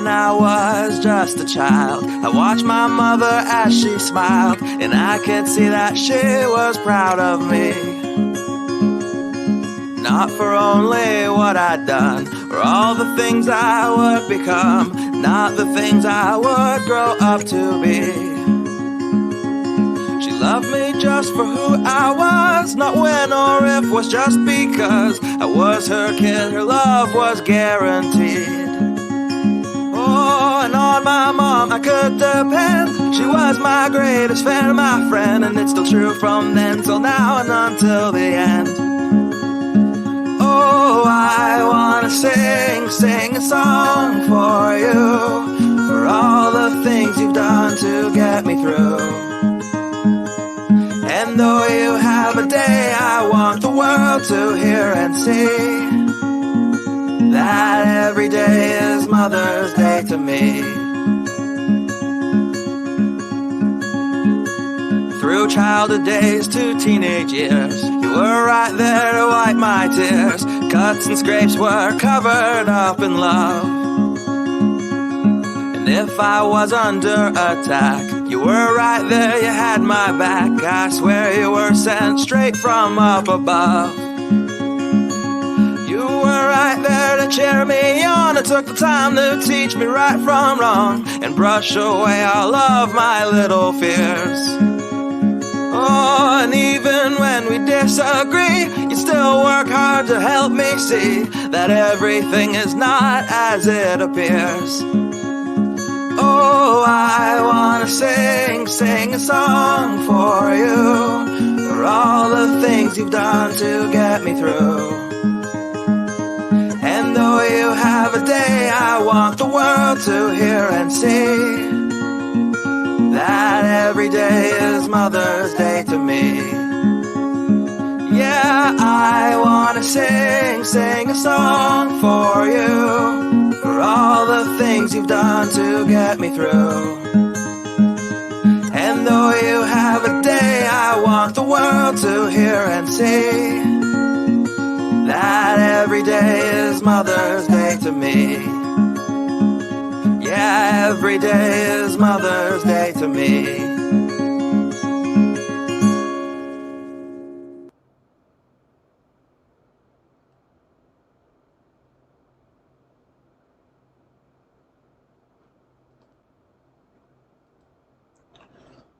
I was just a child, I watched my mother as she smiled, and I could see that she was proud of me. Not for only what I'd done, or all the things I would become, not the things I would grow up to be. She loved me just for who I was, not when or if, was just because I was her kid, her love was guaranteed. Oh, and on my mom I could depend, she was my greatest fan, my friend, and it's still true from then till now and until the end. Oh, I wanna sing a song for you, for all the things you've done to get me through. And though you have a day, I want the world to hear and see that every day is Mother's Day to me. Through childhood days to teenage years, you were right there to wipe my tears. Cuts and scrapes were covered up in love. And if I was under attack, you were right there, you had my back. I swear you were sent straight from up above. You were right there to cheer me on, and took the time to teach me right from wrong, and brush away all of my little fears. Oh, and even when we disagree, you still work hard to help me see that everything is not as it appears. Oh, I wanna sing a song for you, for all the things you've done to get me through. And though you have a day, I want the world to hear and see that every day is Mother's Day to me. Yeah, I wanna sing a song for you, for all the things you've done to get me through. And though you have a day, I want the world to hear and see that every day is Mother's Day to me. Yeah, every day is Mother's Day to me.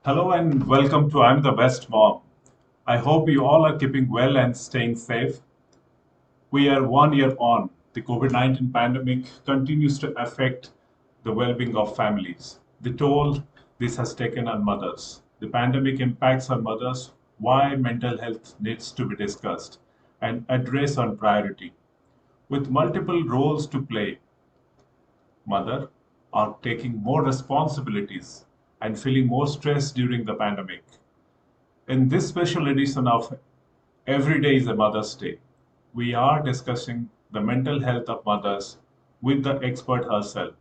Hello and welcome to I'm the Best Mom. I hope you all are keeping well and staying safe. We are 1 year on. The COVID-19 pandemic continues to affect the well-being of families. The toll this has taken on mothers. The pandemic impacts on mothers, why mental health needs to be discussed and addressed on priority. With multiple roles to play, mother are taking more responsibilities and feeling more stress during the pandemic. In this special edition of Every Day is a Mother's Day, we are discussing the mental health of mothers with the expert herself.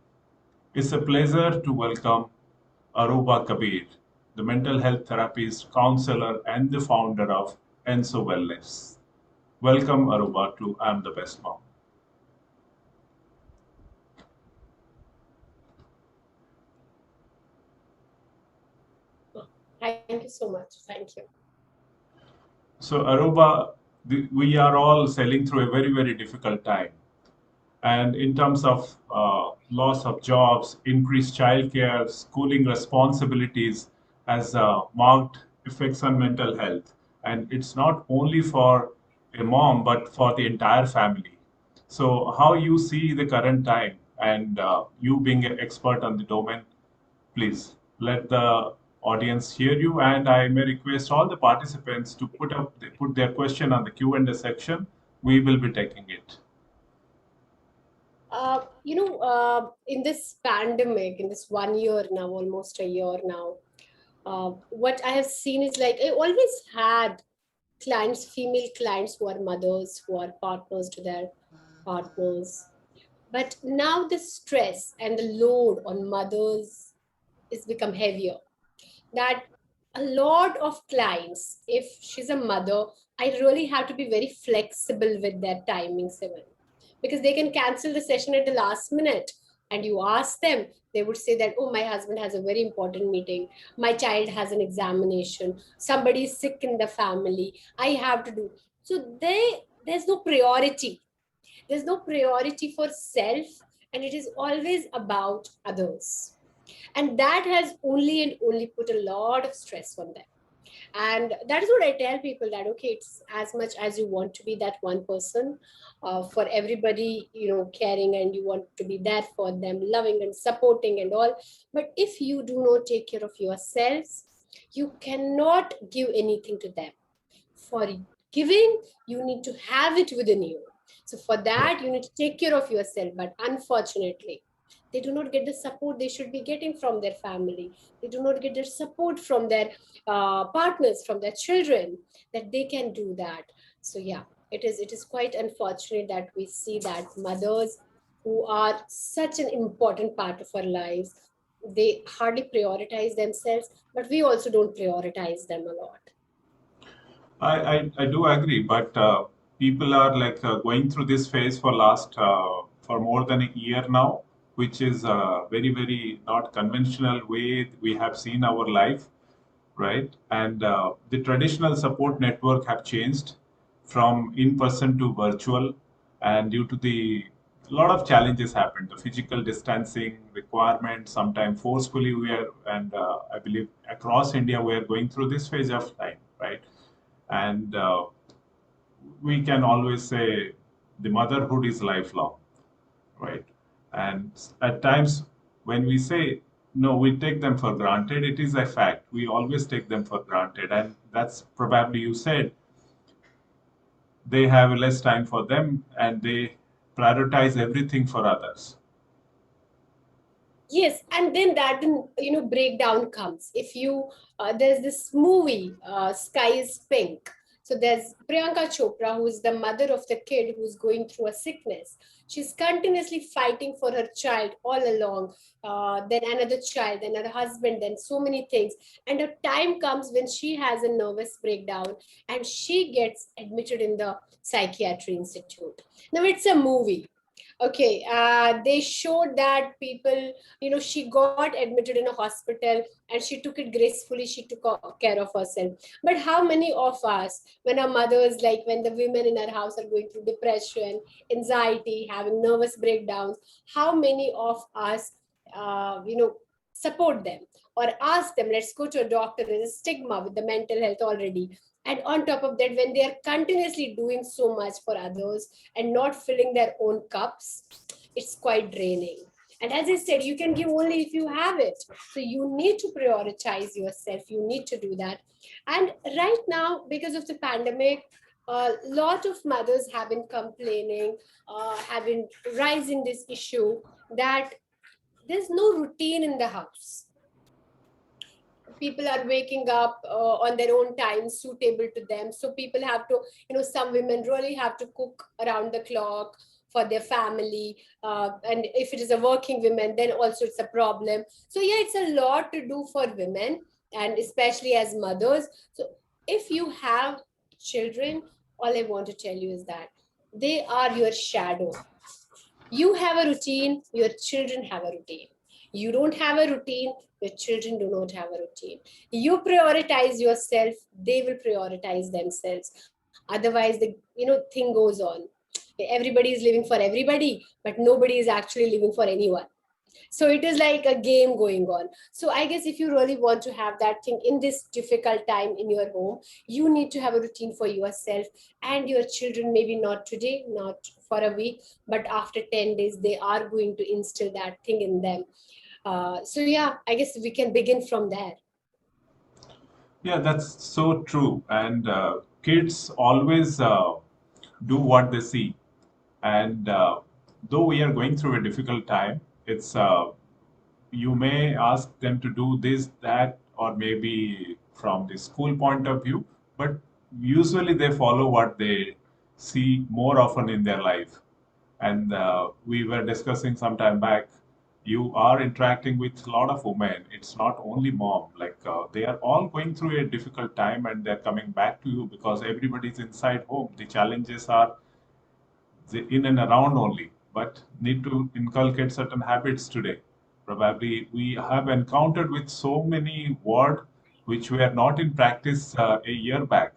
It's a pleasure to welcome Arouba Kabir, the mental health therapist, counselor, and the founder of Enso Wellness. Welcome, Arouba, to I'm the Best Mom. Thank you so much. Thank you. So, Arouba, we are all sailing through a very, very difficult time. And in terms of loss of jobs, increased childcare, schooling responsibilities has marked effects on mental health. And it's not only for a mom, but for the entire family. So, how you see the current time, and you being an expert on the domain, please let the audience hear you. And I may request all the participants to put their question on the Q&A section. We will be taking it. In this pandemic, in this 1 year now, almost a year now, what I have seen is like I always had clients, female clients who are mothers, who are partners to their partners. But now the stress and the load on mothers is become heavier. That a lot of clients, if she's a mother, I really have to be very flexible with their timings even, because they can cancel the session at the last minute, and you ask them, they would say that, oh, my husband has a very important meeting, my child has an examination, somebody is sick in the family, I have to do. So there's no priority. There's no priority for self, and it is always about others. And that has only and only put a lot of stress on them. And that is what I tell people, that okay, it's as much as you want to be that one person for everybody, caring, and you want to be there for them, loving and supporting and all. But if you do not take care of yourselves, you cannot give anything to them. For giving, you need to have it within you. So for that, you need to take care of yourself. But unfortunately, they do not get the support they should be getting from their family. They do not get the support from their partners, from their children, that they can do that. So yeah, it is quite unfortunate that we see that mothers who are such an important part of our lives, they hardly prioritize themselves, but we also don't prioritize them a lot. I do agree, but people are like going through this phase for last for more than a year now, which is a very, very not conventional way we have seen our life, right? And the traditional support network have changed from in-person to virtual, and due to the lot of challenges happened, the physical distancing requirement, sometimes forcefully we are, and I believe across India we are going through this phase of time, right? And we can always say the motherhood is lifelong, right? And at times when we say no, we take them for granted, it is a fact. We always take them for granted. And that's probably you said they have less time for them and they prioritize everything for others. Yes, and then that breakdown comes. If you there's this movie, Sky is Pink. So there's Priyanka Chopra, who is the mother of the kid who's going through a sickness. She's continuously fighting for her child all along. Then another child, then her husband, then so many things. And a time comes when she has a nervous breakdown and she gets admitted in the psychiatry institute. Now it's a movie. Okay, they showed that people, she got admitted in a hospital and she took it gracefully. She took care of herself. But how many of us, when our mothers, like when the women in our house are going through depression, anxiety, having nervous breakdowns, how many of us, support them or ask them, let's go to a doctor? There's a stigma with the mental health already. And on top of that, when they are continuously doing so much for others and not filling their own cups, it's quite draining. And as I said, you can give only if you have it. So you need to prioritize yourself. You need to do that. And right now, because of the pandemic, a lot of mothers have been complaining, have been raising this issue that there's no routine in the house. People are waking up on their own time suitable to them, so people have to, some women really have to cook around the clock for their family, and if it is a working woman, then also it's a problem. So yeah, it's a lot to do for women, and especially as mothers. So if you have children, all I want to tell you is that they are your shadow. You have a routine, your children have a routine. You don't have a routine, your children do not have a routine. You prioritize yourself, they will prioritize themselves. Otherwise, the thing goes on. Everybody is living for everybody, but nobody is actually living for anyone. So it is like a game going on. So I guess if you really want to have that thing in this difficult time in your home, you need to have a routine for yourself and your children. Maybe not today, not for a week, but after 10 days they are going to instill that thing in them. So yeah, I guess we can begin from there. Yeah, that's so true. And kids always do what they see. And though we are going through a difficult time, it's you may ask them to do this, that, or maybe from the school point of view, but usually they follow what they see more often in their life. And we were discussing some time back, you are interacting with a lot of women. It's not only mom, like they are all going through a difficult time and they're coming back to you because everybody's inside home. The challenges are in and around only, but need to inculcate certain habits today. Probably we have encountered with so many words which were not in practice a year back,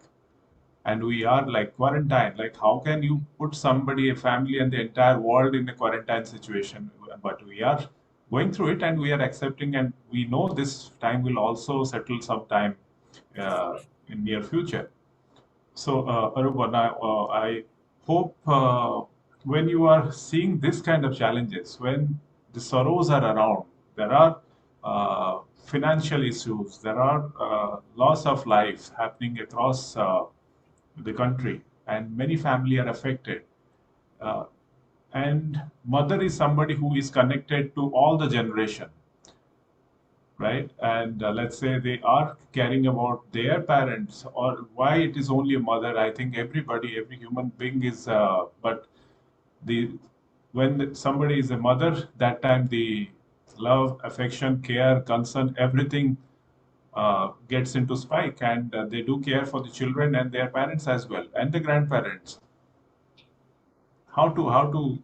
and we are like quarantine. Like, how can you put somebody, a family, and the entire world in a quarantine situation? But we are going through it, and we are accepting, and we know this time will also settle sometime uh, in near future. So, Arouba, now, I hope when you are seeing this kind of challenges, when the sorrows are around, there are financial issues, there are loss of life happening across the country, and many family are affected. Uh, and mother is somebody who is connected to all the generation, right? And let's say they are caring about their parents, or why it is only a mother. I think everybody, every human being is, but the when somebody is a mother, that time the love, affection, care, concern, everything gets into spike, and they do care for the children and their parents as well, and the grandparents. How to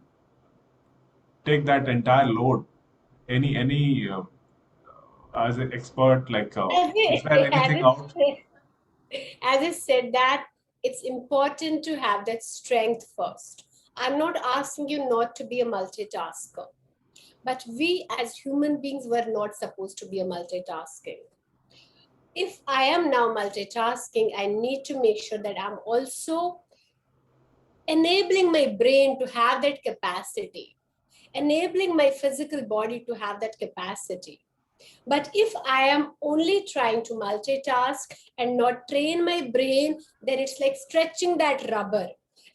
take that entire load? Any as an expert, like, is there anything out? As I said that it's important to have that strength first. I'm not asking you not to be a multitasker, but we as human beings were not supposed to be a multitasking. If I am now multitasking, I need to make sure that I'm also enabling my brain to have that capacity, enabling my physical body to have that capacity. But if I am only trying to multitask and not train my brain, then it's like stretching that rubber.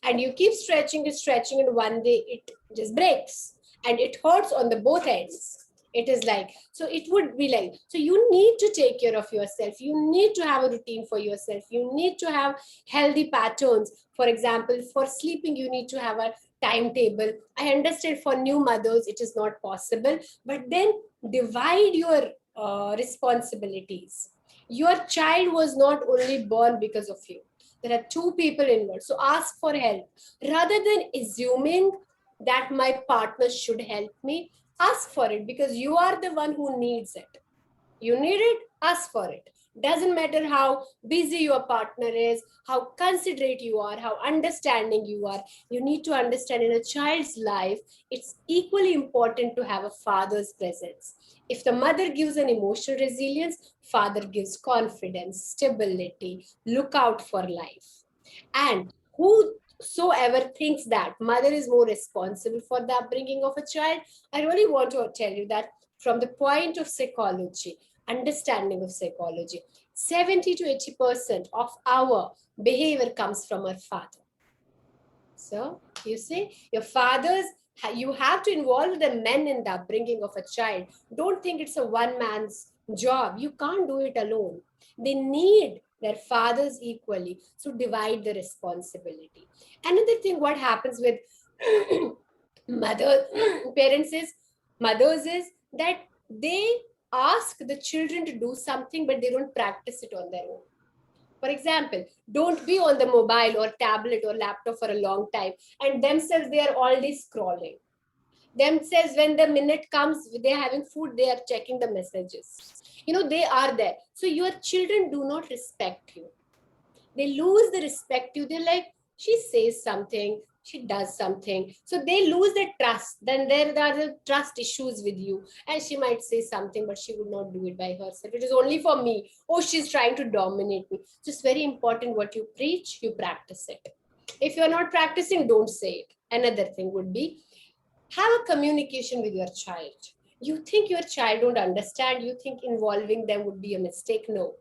And you keep stretching, and one day it just breaks and it hurts on the both ends. It is like, so it would be like, so you need to take care of yourself. You need to have a routine for yourself. You need to have healthy patterns. For example, for sleeping, you need to have a timetable. I understand for new mothers, it is not possible, but then divide your responsibilities. Your child was not only born because of you. There are two people involved. So ask for help. Rather than assuming that my partner should help me, ask for it, because you are the one who needs it. You need it, ask for it. Doesn't matter how busy your partner is, how considerate you are, how understanding you are. You need to understand in a child's life, it's equally important to have a father's presence. If the mother gives an emotional resilience, father gives confidence, stability, look out for life. And whosoever thinks that mother is more responsible for the upbringing of a child, I really want to tell you that from the point of psychology, understanding of psychology, 70 to 80% of our behavior comes from our father. So you see, your fathers, you have to involve the men in the upbringing of a child. Don't think it's a one man's job. You can't do it alone. They need their fathers equally. So divide the responsibility. Another thing, what happens with mother parents is mothers is that they ask the children to do something, but they don't practice it on their own. For example, don't be on the mobile or tablet or laptop for a long time, and themselves they are already scrolling. Themselves, when the minute comes, they're having food, they are checking the messages. They are there. So your children do not respect you. They lose the respect you. They're like, she says something, she does something. So they lose their trust. Then there are the trust issues with you. And she might say something, but she would not do it by herself. It is only for me. Oh, she's trying to dominate me. So it's very important what you preach, you practice it. If you're not practicing, don't say it. Another thing would be, have a communication with your child. You think your child don't understand, you think involving them would be a mistake. No.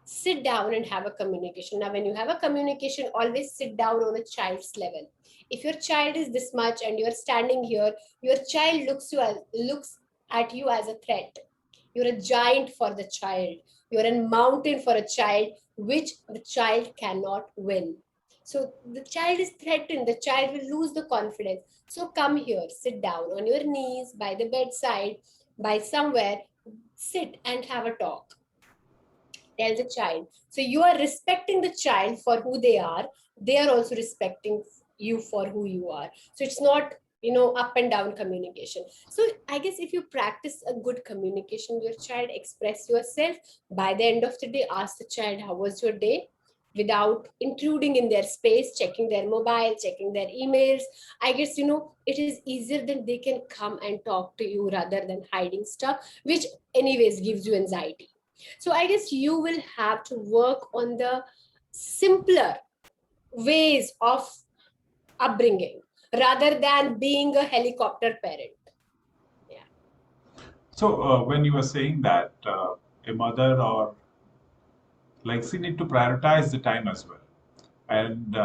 Sit down and have a communication. Now, when you have a communication, always sit down on a child's level. If your child is this much and you're standing here, your child looks at you as a threat. You're a giant for the child. You're a mountain for a child, which the child cannot win. So the child is threatened. The child will lose the confidence. So come here, sit down on your knees, by the bedside, by somewhere, sit and have a talk. Tell the child. So you are respecting the child for who they are. They are also respecting you for who you are. So it's not, up and down communication. So I guess if you practice a good communication, your child, express yourself, by the end of the day, ask the child, how was your day? Without intruding in their space, checking their mobile, checking their emails. I guess, it is easier that they can come and talk to you rather than hiding stuff, which anyways gives you anxiety. So I guess you will have to work on the simpler ways of upbringing rather than being a helicopter parent. Yeah. So when you were saying that a mother or like she need to prioritize the time as well, and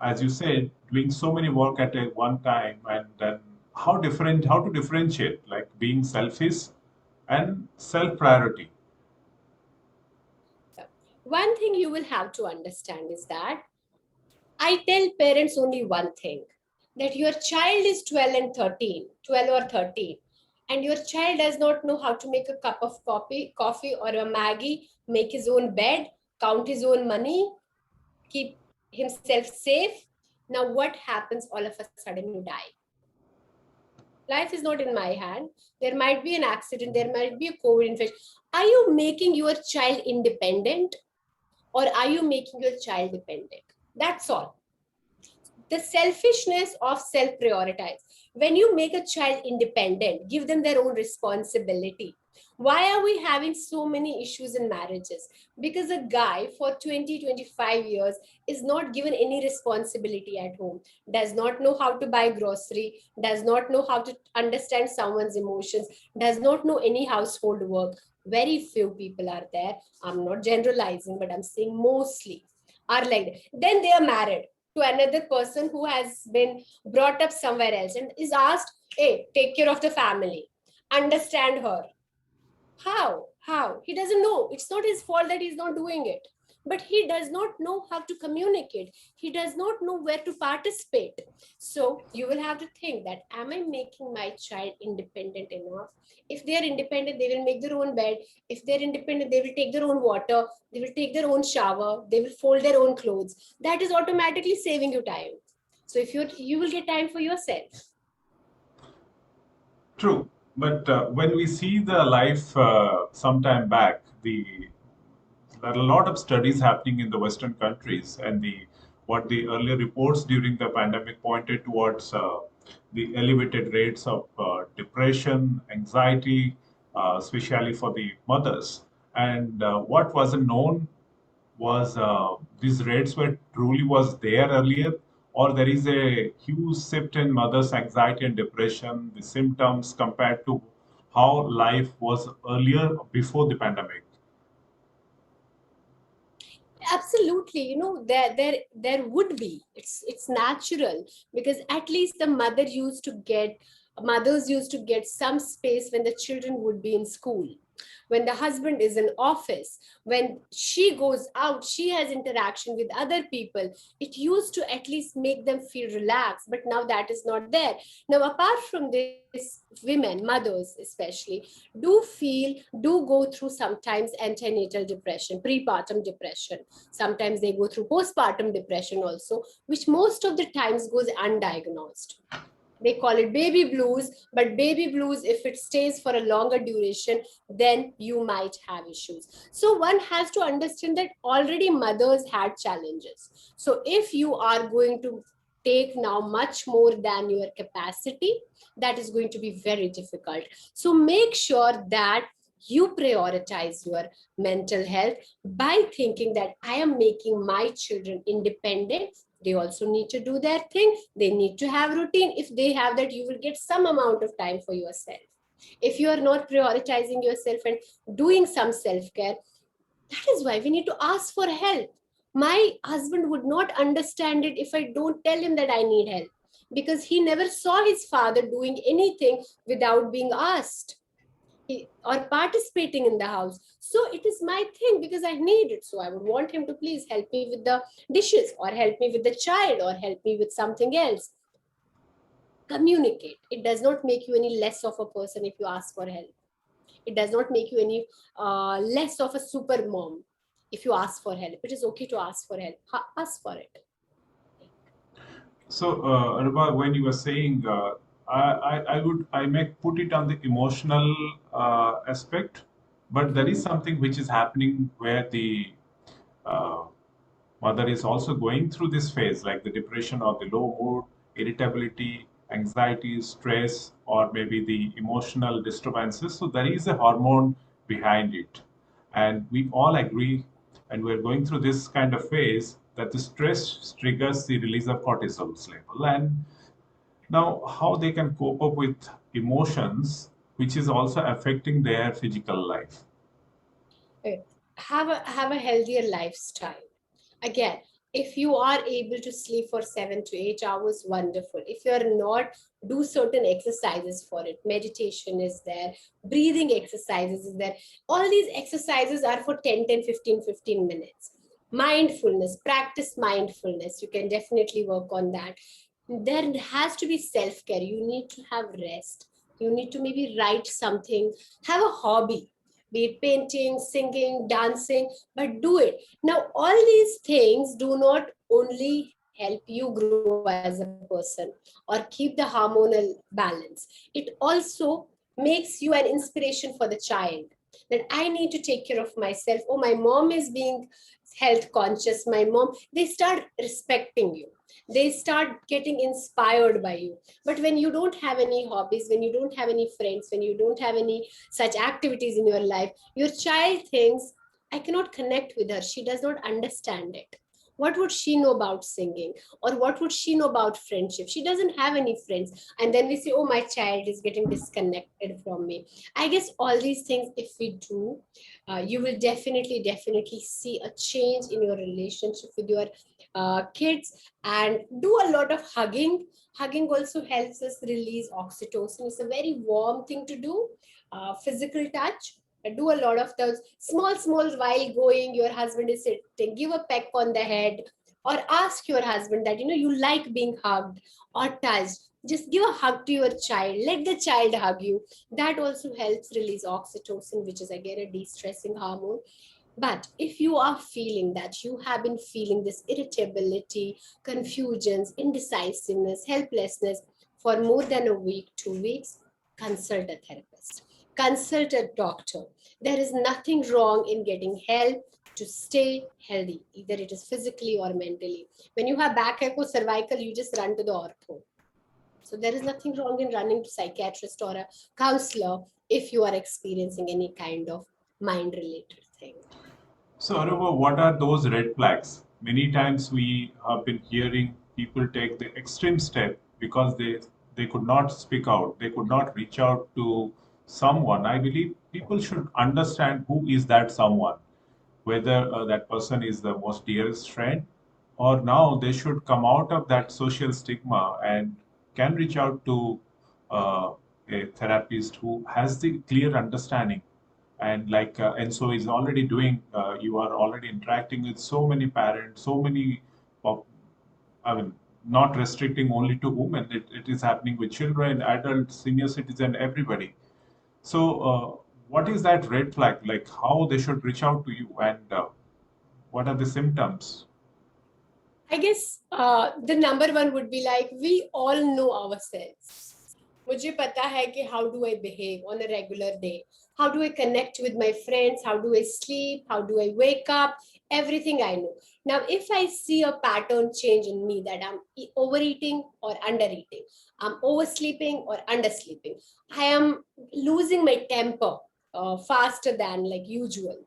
as you said, doing so many work at a one time, and then how to differentiate like being selfish and self priority. One thing you will have to understand is that I tell parents only one thing, that your child is 12 or 13, and your child does not know how to make a cup of coffee or a Maggie, make his own bed, count his own money, keep himself safe. Now, what happens all of a sudden? You die. Life is not in my hand. There might be an accident, there might be a COVID infection. Are you making your child independent, or are you making your child dependent? That's all. The selfishness of self-prioritize. When you make a child independent, give them their own responsibility. Why are we having so many issues in marriages? Because a guy for 20-25 years is not given any responsibility at home, does not know how to buy grocery, does not know how to understand someone's emotions, does not know any household work. Very few people are there. I'm not generalizing, but I'm saying mostly are like that. Then they are married to another person who has been brought up somewhere else and is asked, hey, take care of the family, understand her. How? He doesn't know. It's not his fault that he's not doing it. But he does not know how to communicate. He does not know where to participate. So you will have to think that, am I making my child independent enough? If they are independent, they will make their own bed. If they're independent, they will take their own water. They will take their own shower. They will fold their own clothes. That is automatically saving you time. So if you will get time for yourself. True, but when we see the life sometime back, there are a lot of studies happening in the Western countries, and what the earlier reports during the pandemic pointed towards the elevated rates of depression, anxiety, especially for the mothers. And what wasn't known was these rates were truly was there earlier, or there is a huge shift in mothers' anxiety and depression, the symptoms compared to how life was earlier before the pandemic. Absolutely, there would be. It's natural, because at least the mothers used to get some space when the children would be in school, when the husband is in office, when she goes out, she has interaction with other people. It used to at least make them feel relaxed, but now that is not there. Now, apart from this, women, mothers especially, do go through sometimes antenatal depression, prepartum depression. Sometimes they go through postpartum depression also, which most of the times goes undiagnosed. They call it baby blues, but baby blues, if it stays for a longer duration, then you might have issues. So one has to understand that already mothers had challenges. So if you are going to take now much more than your capacity, that is going to be very difficult. So make sure that you prioritize your mental health by thinking that I am making my children independent. They also need to do their thing. They need to have routine. If they have that, you will get some amount of time for yourself. If you are not prioritizing yourself and doing some self-care, that is why we need to ask for help. My husband would not understand it if I don't tell him that I need help, because he never saw his father doing anything without being asked or participating in the house. So it is my thing because I need it. So I would want him to please help me with the dishes, or help me with the child, or help me with something else. Communicate. It does not make you any less of a person if you ask for help. It does not make you any less of a super mom if you ask for help. It is okay to ask for help. Ask for it. So, Arouba, when you were saying I may put it on the emotional aspect, but there is something which is happening where the uh, mother is also going through this phase, like the depression or the low mood, irritability, anxiety, stress, or maybe the emotional disturbances. So there is a hormone behind it. And we all agree, and we're going through this kind of phase, that the stress triggers the release of cortisol's level. And now, how they can cope up with emotions, which is also affecting their physical life. Okay. Have a healthier lifestyle. Again, if you are able to sleep for 7 to 8 hours, wonderful. If you're not, do certain exercises for it. Meditation is there, breathing exercises is there. All these exercises are for 10, 10, 15 minutes. Mindfulness, practice mindfulness. You can definitely work on that. There has to be self-care. You need to have rest. You need to maybe write something, have a hobby, be it painting, singing, dancing, but do it. Now, all these things do not only help you grow as a person or keep the hormonal balance, it also makes you an inspiration for the child, that I need to take care of myself. Oh, my mom is being health conscious. My mom, they start respecting you. They start getting inspired by you. But when you don't have any hobbies, when you don't have any friends, when you don't have any such activities in your life, your child thinks, I cannot connect with her. She does not understand it. What would she know about singing? Or what would she know about friendship? She doesn't have any friends. And then we say, oh, my child is getting disconnected from me. I guess all these things, if we do, you will definitely see a change in your relationship with your kids. And do a lot of hugging. Hugging also helps us release oxytocin. It's a very warm thing to do. Physical touch. Do a lot of those small while going. Your husband is sitting, give a peck on the head, or ask your husband that you like being hugged or touched. Just give a hug to your child. Let the child hug you. That also helps release oxytocin, which is again a de-stressing hormone. But if you are feeling that you have been feeling this irritability, confusions, indecisiveness, helplessness for more than a week, 2 weeks, consult a therapist, consult a doctor. There is nothing wrong in getting help to stay healthy, either it is physically or mentally. When you have backache or cervical, you just run to the ortho. So there is nothing wrong in running to psychiatrist or a counselor if you are experiencing any kind of mind-related thing. So, Arouba, what are those red flags? Many times we have been hearing people take the extreme step because they could not speak out, they could not reach out to someone. I believe people should understand who is that someone, whether that person is the most dearest friend, or now they should come out of that social stigma and can reach out to a therapist who has the clear understanding. And like Enso is already doing, you are already interacting with so many parents, so many, pop- I mean, not restricting only to women, it is happening with children, adults, senior citizen, everybody. So, what is that red flag? Like how they should reach out to you, and what are the symptoms? I guess the number one would be like, we all know ourselves. मुझे पता है कि how do I behave on a regular day? How do I connect with my friends? How do I sleep? How do I wake up? Everything I know. Now, if I see a pattern change in me that I'm overeating or undereating, I'm oversleeping or undersleeping, I am losing my temper faster than like usual.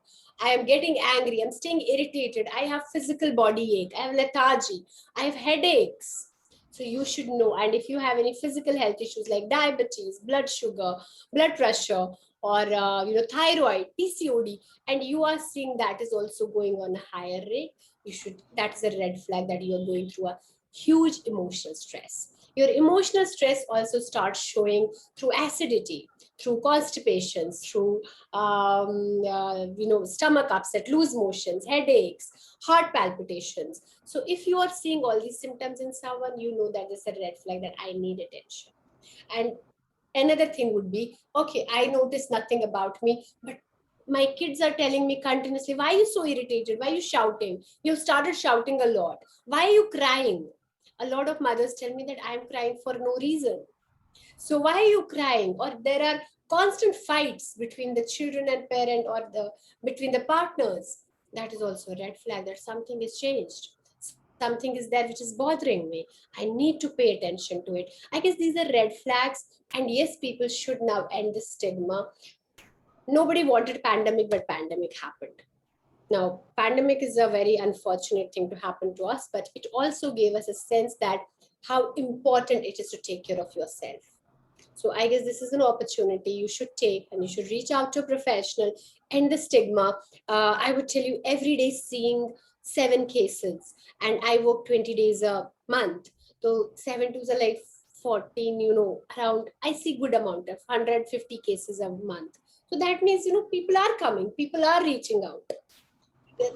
I am getting angry. I'm staying irritated. I have physical body ache. I have lethargy. I have headaches. So you should know. And if you have any physical health issues like diabetes, blood sugar, blood pressure, or thyroid, PCOD, and you are seeing that is also going on a higher rate, you should. That's a red flag that you are going through a huge emotional stress. Your emotional stress also starts showing through acidity, through constipations, through stomach upset, loose motions, headaches, heart palpitations. So if you are seeing all these symptoms in someone, you know that there's a red flag that I need attention. And another thing would be, okay, I notice nothing about me, but my kids are telling me continuously, why are you so irritated? Why are you shouting? You've started shouting a lot. Why are you crying? A lot of mothers tell me that I'm crying for no reason. So why are you crying? Or there are constant fights between the children and parent, or between the partners. That is also a red flag that something is changed. Something is there which is bothering me. I need to pay attention to it. I guess these are red flags. And yes, people should now end the stigma. Nobody wanted pandemic, but pandemic happened. Now, pandemic is a very unfortunate thing to happen to us, but it also gave us a sense that how important it is to take care of yourself. So I guess this is an opportunity you should take, and you should reach out to a professional, end the stigma. I would tell you, every day seeing 7 cases, and I work 20 days a month. So 7 twos are like 14, around, I see good amount of 150 cases a month. So that means, people are coming, people are reaching out.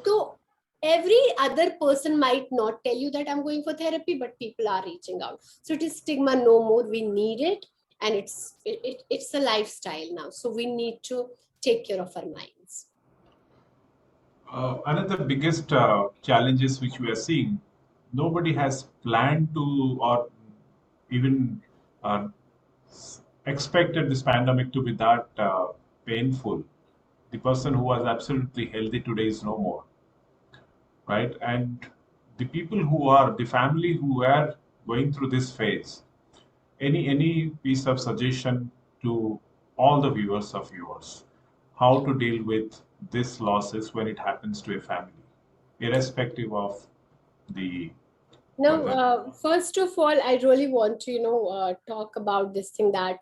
So every other person might not tell you that I'm going for therapy, but people are reaching out. So it is stigma no more. We need it, and it's a lifestyle now. So we need to take care of our minds. Another biggest challenges which we are seeing, nobody has planned to or even uh, expected this pandemic to be that painful. The person who was absolutely healthy today is no more, right? And the people who are the family who are going through this phase, any piece of suggestion to all the viewers of yours, how to deal with this losses when it happens to a family, irrespective of the Now, whether. first of all, I really want to, talk about this thing that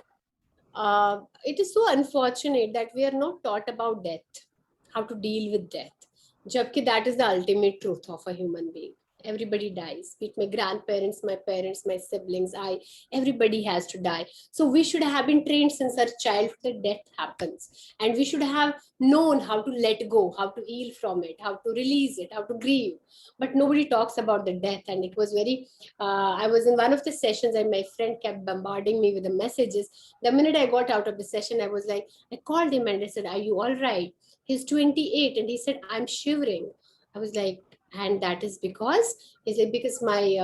it is so unfortunate that we are not taught about death, how to deal with death. Jabki that is the ultimate truth of a human being. Everybody dies. Be it my grandparents, my parents, my siblings, everybody has to die. So we should have been trained since our childhood that death happens. And we should have known how to let go, how to heal from it, how to release it, how to grieve. But nobody talks about the death. And it was very, I was in one of the sessions and my friend kept bombarding me with the messages. The minute I got out of the session, I was like, I called him and I said, are you all right? He's 28, and he said, I'm shivering. I was like, and that is because, he's like, because my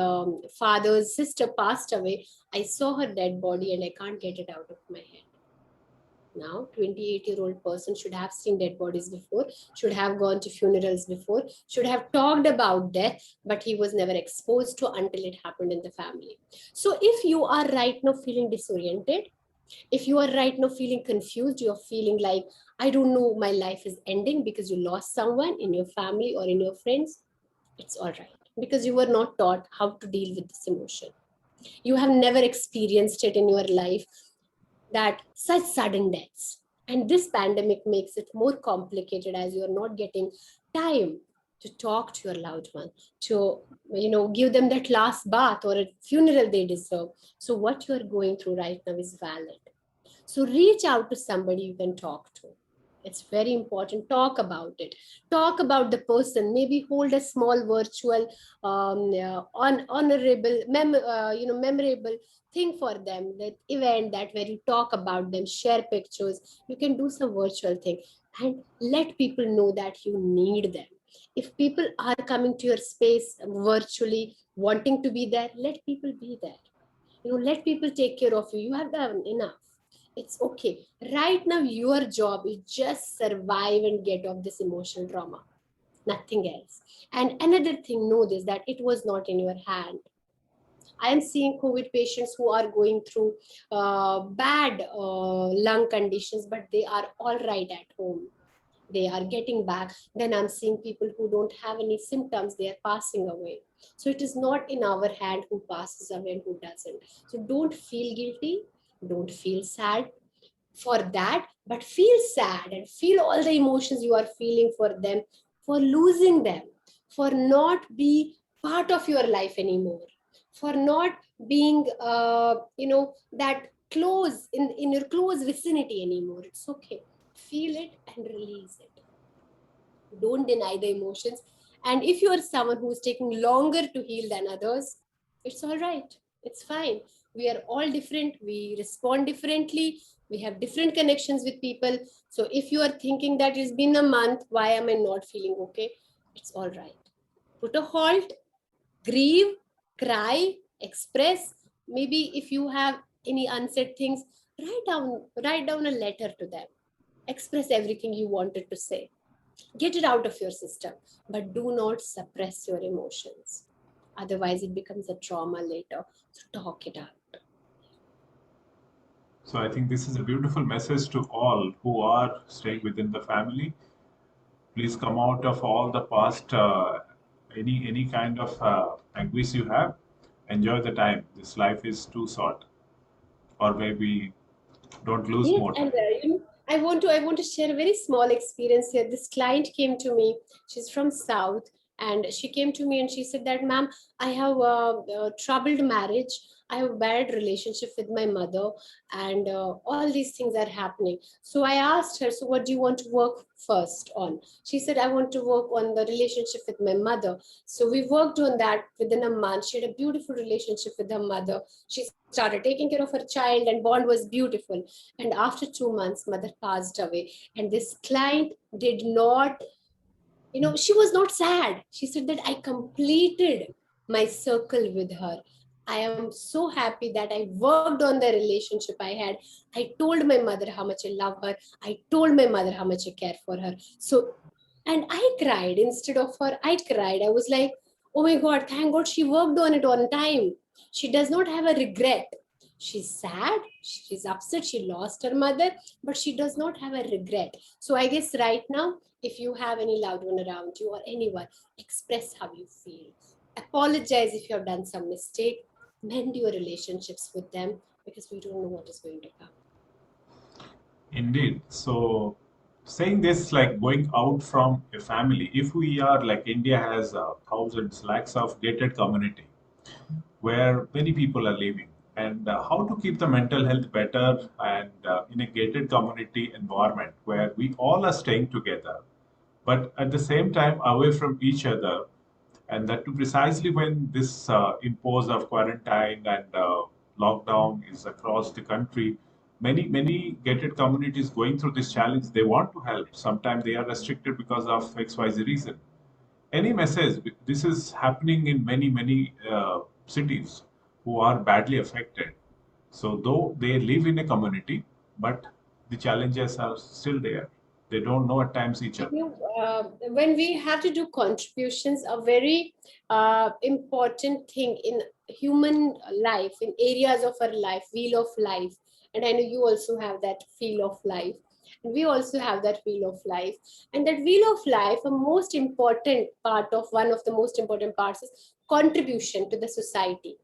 father's sister passed away. I saw her dead body and I can't get it out of my head. Now 28-year-old person should have seen dead bodies before, should have gone to funerals before, should have talked about death, but he was never exposed to until it happened in the family. So if you are right now feeling disoriented, if you are right now feeling confused, you're feeling like, I don't know, my life is ending because you lost someone in your family or in your friends, it's all right, because you were not taught how to deal with this emotion. You have never experienced it in your life, that such sudden deaths. And this pandemic makes it more complicated, as you're not getting time to talk to your loved one, to give them that last bath or a funeral they deserve. So what you're going through right now is valid. So reach out to somebody you can talk to. It's very important. Talk about it. Talk about the person. Maybe hold a small virtual, memorable thing for them. That event, that where you talk about them, share pictures. You can do some virtual thing and let people know that you need them. If people are coming to your space virtually, wanting to be there, let people be there. Let people take care of you. You have done enough. It's okay. Right now, your job is just survive and get off this emotional trauma. Nothing else. And another thing, know this, that it was not in your hand. I am seeing COVID patients who are going through bad lung conditions, but they are all right at home. They are getting back. Then I'm seeing people who don't have any symptoms, they are passing away. So it is not in our hand who passes away and who doesn't. So don't feel guilty, don't feel sad for that, but feel sad and feel all the emotions you are feeling for them, for losing them, for not be part of your life anymore, for not being that close in your close vicinity anymore. It's okay. Feel it and release it. Don't deny the emotions. And if you are someone who is taking longer to heal than others, it's all right. It's fine. We are all different. We respond differently. We have different connections with people. So if you are thinking that it's been a month, why am I not feeling okay? It's all right. Put a halt, grieve, cry, express. Maybe if you have any unsaid things, write down a letter to them. Express everything you wanted to say. Get it out of your system, but do not suppress your emotions. Otherwise, it becomes a trauma later. So talk it out. So I think this is a beautiful message to all who are staying within the family. Please come out of all the past, any kind of anguish you have. Enjoy the time. This life is too short, or maybe don't lose Yes, more and time. I want to share a very small experience here. This client came to me. She's from South, and she came to me and she said that, "Ma'am, I have a troubled marriage. I have a bad relationship with my mother, and all these things are happening." So I asked her, "So what do you want to work first on?" She said, "I want to work on the relationship with my mother." So we worked on that within a month. She had a beautiful relationship with her mother. She started taking care of her child, and bond was beautiful. And after 2 months, mother passed away. And this client did not, she was not sad. She said that I completed my circle with her. I am so happy that I worked on the relationship I had. I told my mother how much I love her. I told my mother how much I care for her. So, and I cried instead of her. I cried. I was like, oh my God, thank God she worked on it on time. She does not have a regret. She's sad, she's upset, she lost her mother, but she does not have a regret. So I guess right now, if you have any loved one around you or anyone, express how you feel. Apologize if you have done some mistake. Mend your relationships with them, because we don't know what is going to come. Indeed. So, saying this, like going out from a family, if we are like India has thousands, lakhs of gated community where many people are living, and how to keep the mental health better and in a gated community environment where we all are staying together, but at the same time away from each other, and that too precisely when this impose of quarantine and lockdown is across the country. Many gated communities going through this challenge. They want to help. Sometimes they are restricted because of XYZ reason. Any message? This is happening in many cities who are badly affected. So though they live in a community, but the challenges are still there. They don't know at times each other. When we have to do contributions, a very important thing in human life, in areas of our life, wheel of life, and I know you also have that wheel of life, and we also have that wheel of life, and that wheel of life, a most important part of one of the most important parts is contribution to the society.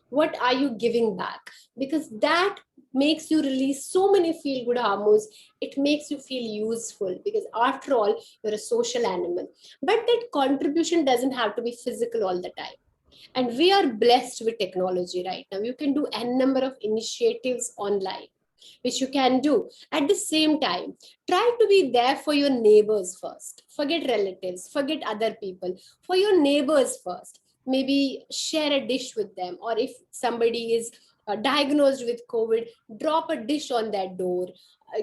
What are you giving back? Because that makes you release so many feel good hormones. It makes you feel useful, because after all, you're a social animal. But that contribution doesn't have to be physical all the time. And we are blessed with technology right now. You can do n number of initiatives online, which you can do. At the same time, try to be there for your neighbors first. Forget relatives, forget other people. For your neighbors first. Maybe share a dish with them, or if somebody is diagnosed with COVID, drop a dish on their door.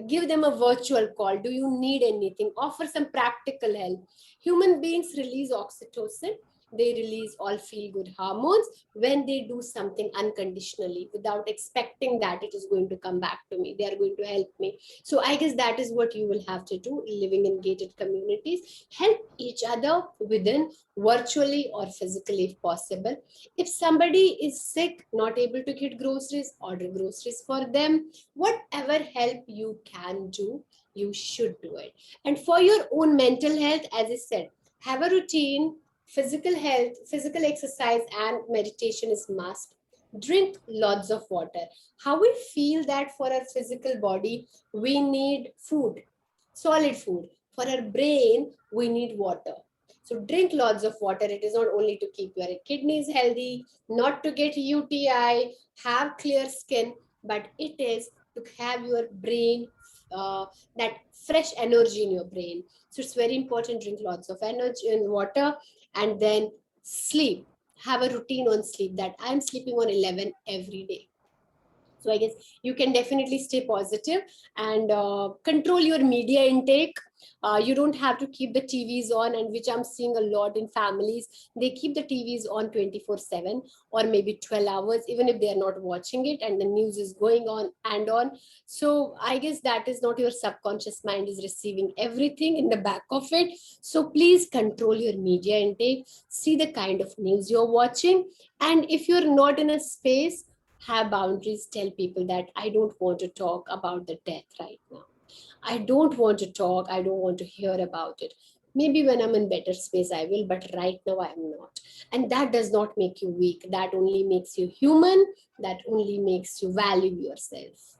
Give them a virtual call. Do you need anything? Offer some practical help. Human beings release oxytocin. They release all feel good hormones when they do something unconditionally without expecting that it is going to come back to me. They are going to help me. So I guess that is what you will have to do living in gated communities. Help each other within, virtually or physically if possible. If somebody is sick, not able to get groceries, order groceries for them. Whatever help you can do, you should do it. And for your own mental health, as I said, have a routine. Physical health, physical exercise and meditation is must. Drink lots of water. How we feel that for our physical body, we need food, solid food. For our brain, we need water. So drink lots of water. It is not only to keep your kidneys healthy, not to get UTI, have clear skin, but it is to have your brain, that fresh energy in your brain. So it's very important, drink lots of energy and water. And then sleep. Have a routine on sleep, that I'm sleeping on 11 every day. So I guess you can definitely stay positive and control your media intake. You don't have to keep the TVs on, and which I'm seeing a lot in families. They keep the TVs on 24/7 or maybe 12 hours, even if they are not watching it, and the news is going on and on. So I guess that is not your subconscious mind is receiving everything in the back of it. So please control your media intake, see the kind of news you're watching. And if you're not in a space, have boundaries, tell people that I don't want to talk about the death right now. I don't want to talk, I don't want to hear about it. Maybe when I'm in better space, I will, but right now I'm not. And that does not make you weak. That only makes you human. That only makes you value yourself.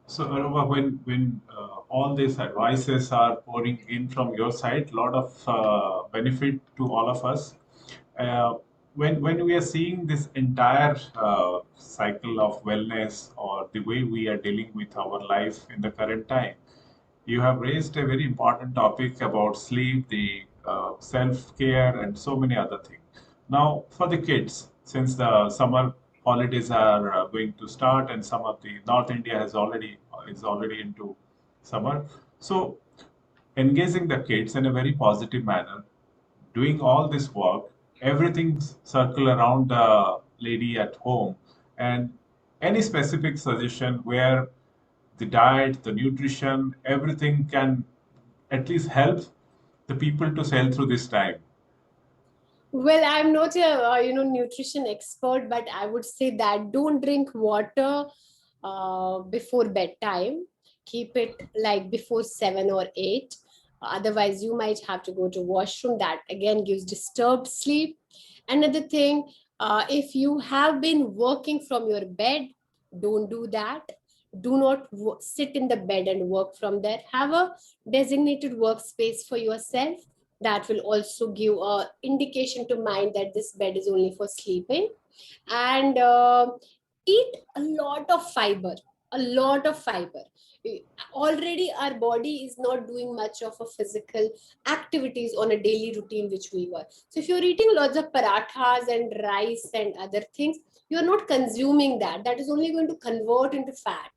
So, Arouba, when all these advices are pouring in from your side, a lot of benefit to all of us. Uh, when we are seeing this entire cycle of wellness or the way we are dealing with our life in the current time, you have raised a very important topic about sleep, the self-care, and so many other things. Now, for the kids, since the summer holidays are going to start, and some of the North India has already is already into summer, so engaging the kids in a very positive manner, doing all this work, everything circle around the lady at home, and any specific suggestion where the diet, the nutrition, everything can at least help the people to sail through this time. Well, I'm not a nutrition expert, but I would say that don't drink water before bedtime. Keep it like before 7 or 8. Otherwise, you might have to go to washroom. That again gives disturbed sleep. Another thing, if you have been working from your bed, don't do that. Do not sit in the bed and work from there. Have a designated workspace for yourself. That will also give a indication to mind that this bed is only for sleeping. And eat a lot of fiber, a lot of fiber. Already our body is not doing much of a physical activities on a daily routine which we were. So if you're eating lots of parathas and rice and other things, you're not consuming that. That is only going to convert into fat.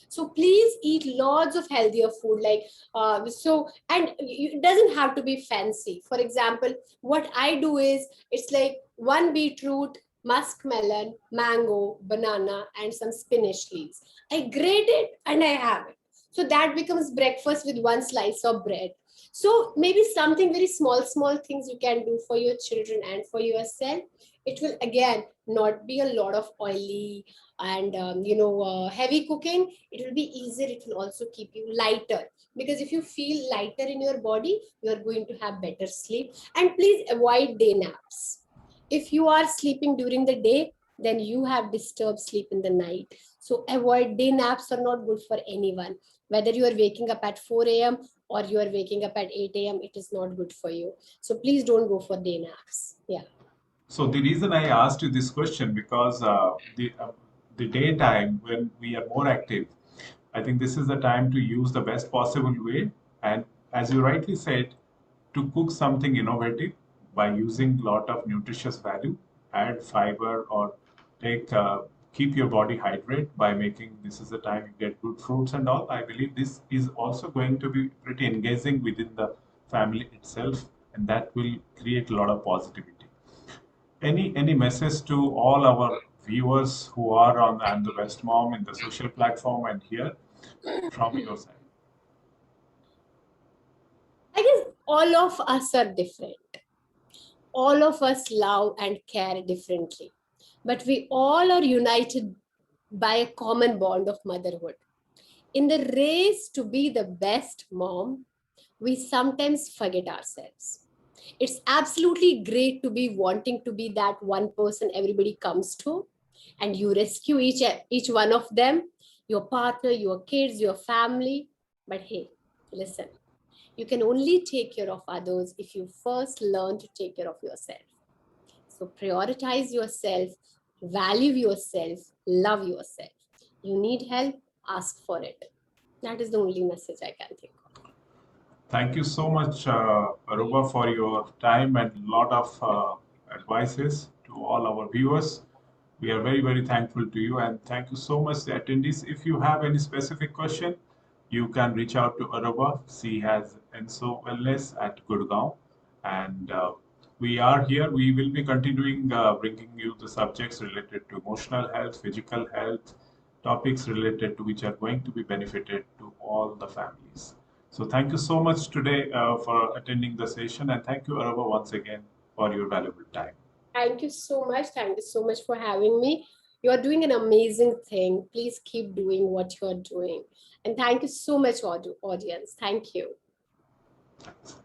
So please eat lots of healthier food, like and it doesn't have to be fancy. For example, what I do is it's like one beetroot, muskmelon, mango, banana, and some spinach leaves. I grate it and I have it. So that becomes breakfast with one slice of bread. So maybe something very small things you can do for your children and for yourself. It will again not be a lot of oily and heavy cooking. It will be easier. It will also keep you lighter, because if you feel lighter in your body, you are going to have better sleep. And please avoid day naps. If you are sleeping during the day, then you have disturbed sleep in the night. So avoid day naps. Are not good for anyone. Whether you are waking up at 4 a.m. or you are waking up at 8 a.m., it is not good for you. So please don't go for day naps. Yeah. So the reason I asked you this question because the daytime when we are more active, I think this is the time to use the best possible way. And as you rightly said, to cook something innovative by using a lot of nutritious value, add fiber or take keep your body hydrated by making this is the time you get good fruits and all. I believe this is also going to be pretty engaging within the family itself, and that will create a lot of positivity. Any message to all our viewers who are on I'm the Best Mom in the social platform and here from your side? I guess all of us are different. All of us love and care differently, but we all are united by a common bond of motherhood. In the race to be the best mom, we sometimes forget ourselves. It's absolutely great to be wanting to be that one person everybody comes to, and you rescue each one of them, your partner, your kids, your family. But hey, listen, you can only take care of others if you first learn to take care of yourself. So prioritize yourself, value yourself, love yourself. You need help, ask for it. That is the only message I can think of. Thank you so much, Aruba, for your time and a lot of advices to all our viewers. We are very, very thankful to you, and thank you so much, the attendees. If you have any specific question, you can reach out to Arouba. She has Enso Wellness at Gurgaon, and we are here. We will be continuing bringing you the subjects related to emotional health, physical health, topics related to which are going to be benefited to all the families. So thank you so much today for attending the session, and thank you, Arouba, once again for your valuable time. Thank you so much. Thank you so much for having me. You are doing an amazing thing. Please keep doing what you are doing. And thank you so much, audience. Thank you. Thanks.